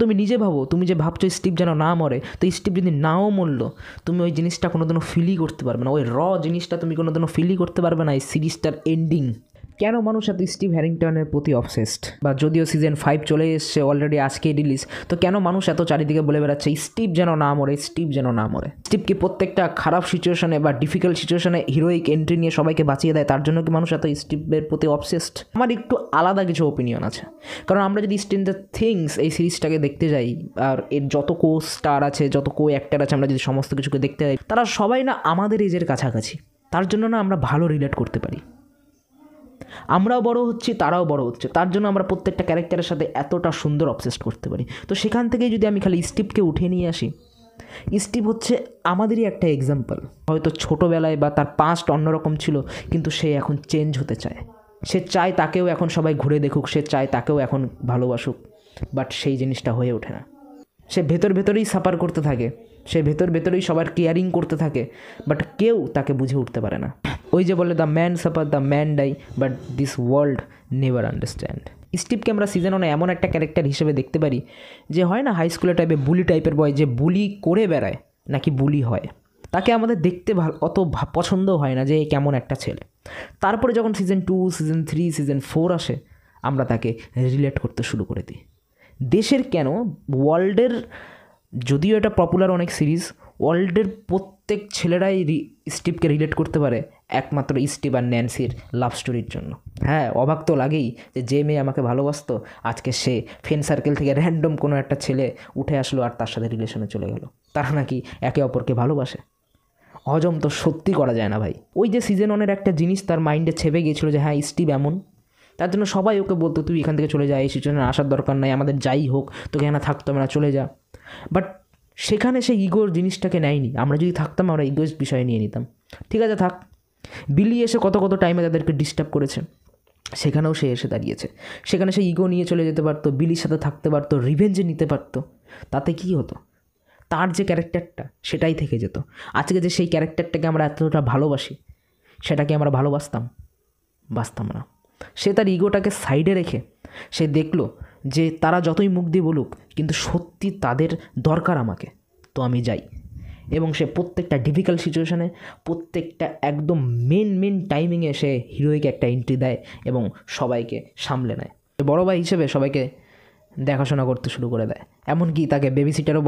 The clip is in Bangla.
তুমি নিজে ভাবো, তুমি যে ভাবছো স্টিভ যেন না মরে, তো স্টিভ যদি নাও মরলো, তুমি ওই জিনিসটা কোনোদিনও ফিলই করতে পারবে না, ওই জিনিসটা তুমি কোনোদিনও ফিলই করতে পারবে না এই সিরিজটার এন্ডিং। কেন মানুষ এত স্টিভ হ্যারিংটনের প্রতি অবসেসড? বা যদিও সিজন 5 চলে এসছে অলরেডি, আজকেই রিলিজ, তো কেন মানুষ এত চারিদিকে বলে বেড়াচ্ছে স্টিভ যেন না মরে, স্টিভ যেন না মরে? স্টিভ কি প্রত্যেকটা খারাপ সিচুয়েশনে বা ডিফিকাল্ট সিচুয়েশনে হিরোইক এন্ট্রি নিয়ে সবাইকে বাঁচিয়ে দেয়? তার জন্য কি মানুষ এত স্টিভের প্রতি অবসেসড? আমার একটু আলাদা কিছু ওপিনিয়ন আছে। কারণ আমরা যদি স্ট্রেঞ্জার থিংস এই সিরিজটাকে দেখতে যাই, আর এর যত কো স্টার আছে, যত কো অ্যাক্টার আছে, আমরা যদি সমস্ত কিছুকে দেখতে যাই, তারা সবাই না আমাদের এজের কাছাকাছি। তার জন্য না আমরা ভালো রিলেট করতে পারি। আমরাও বড় হচ্ছি, তারাও বড় হচ্ছে, তার জন্য আমরা প্রত্যেকটা ক্যারেক্টারের সাথে এতটা সুন্দর অবসেসড করতে পারি। তো সেখান থেকেই যদি আমি খালি স্টিভকে উঠিয়ে নিয়ে আসি, স্টিভ হচ্ছে আমাদেরই একটা এক্সাম্পল। হয়তো ছোটোবেলায় বা তার পাস্ট অন্যরকম ছিল, কিন্তু সে এখন চেঞ্জ হতে চায়। সে চায় তাকেও এখন সবাই ঘুরে দেখুক, সে চায় তাকেও এখন ভালোবাসুক, বাট সেই জিনিসটা হয়ে ওঠে না। সে ভেতরেই সাফার করতে থাকে, সে ভেতরেই সবার কেয়ারিং করতে থাকে, বাট কেউ তাকে বুঝে উঠতে পারে না। ওই যে বলে the man suffer, the man die, but this world never understand. স্টিভকে আমরা সিজন 1 এমন একটা ক্যারেক্টার হিসেবে দেখতে পারি, যে হয় না হাই স্কুলের টাইপে বুলি টাইপের বয়, যে বুলি করে বেড়ায় নাকি বুলি হয়। তাকে আমাদের দেখতে অত পছন্দও হয় না যে কেমন একটা ছেলে। তারপরে যখন সিজন 2, সিজন 3, সিজন 4 আসে, আমরা তাকে রিলেট করতে শুরু করে দিই। দেশের কেন, ওয়ার্ল্ডের, যদিও এটা পপুলার অনেক সিরিজ, ওয়ার্ল্ডের প্রত্যেক ছেলেরাই স্টিভকে রিলেট করতে পারে একমাত্র স্টিভ আর ন্যান্সির লাভ স্টোরির জন্য। হ্যাঁ, অবাক তো লাগেই যে মেয়ে আমাকে ভালোবাসতো, আজকে সে ফ্রেন্ড সার্কেল থেকে র্যান্ডম কোনো একটা ছেলে উঠে আসলো আর তার সাথে রিলেশনে চলে গেল। তারা নাকি একে অপরকে ভালোবাসে। হজম তো সত্যি করা যায় না ভাই। ওই যে সিজন 1-এর একটা জিনিস তার মাইন্ডে ছেপে গিয়েছিলো যে হ্যাঁ স্টিভ এমন, তার জন্য সবাই ওকে বলতো তুই এখান থেকে চলে যা, এই সিচুয়েশনে আসার দরকার নাই, আমাদের যাই হোক তোকে এখানে থাকতো না, চলে যা। বাট সেখানে সে ইগোর জিনিসটাকে নেয়নি। আমরা যদি থাকতাম, আমরা ইগোর বিষয় নিয়ে নিতাম, ঠিক আছে থাক। বিলি এসে কত টাইমে তাদেরকে ডিস্টার্ব করেছে, সেখানেও সে এসে দাঁড়িয়েছে। সেখানে সে ইগো নিয়ে চলে যেতে পারতো, বিলির সাথে থাকতে পারতো, রিভেঞ্জে নিতে পারতো, তাতে কী হতো? তার যে ক্যারেক্টারটা সেটাই থেকে যেত। আজকে যে সেই ক্যারেক্টারটাকে আমরা এতটা ভালোবাসি, সেটাকে আমরা বাঁচতাম না। সে তার ইগোটাকে সাইডে রেখে সে দেখলো যে তারা যতই মুখ দিয়ে বলুক, কিন্তু সত্যি তাদের দরকার আমাকে, তো আমি যাই। এবং সে প্রত্যেকটা ডিফিকাল্ট সিচুয়েশানে, প্রত্যেকটা একদম মেন টাইমিংয়ে সে হিরোইকে একটা এন্ট্রি দেয় এবং সবাইকে সামলে নেয়। বড় ভাই হিসেবে সবাইকে দেখাশোনা করতে শুরু করে দেয়, এমনকি তাকে বেবি সিটারও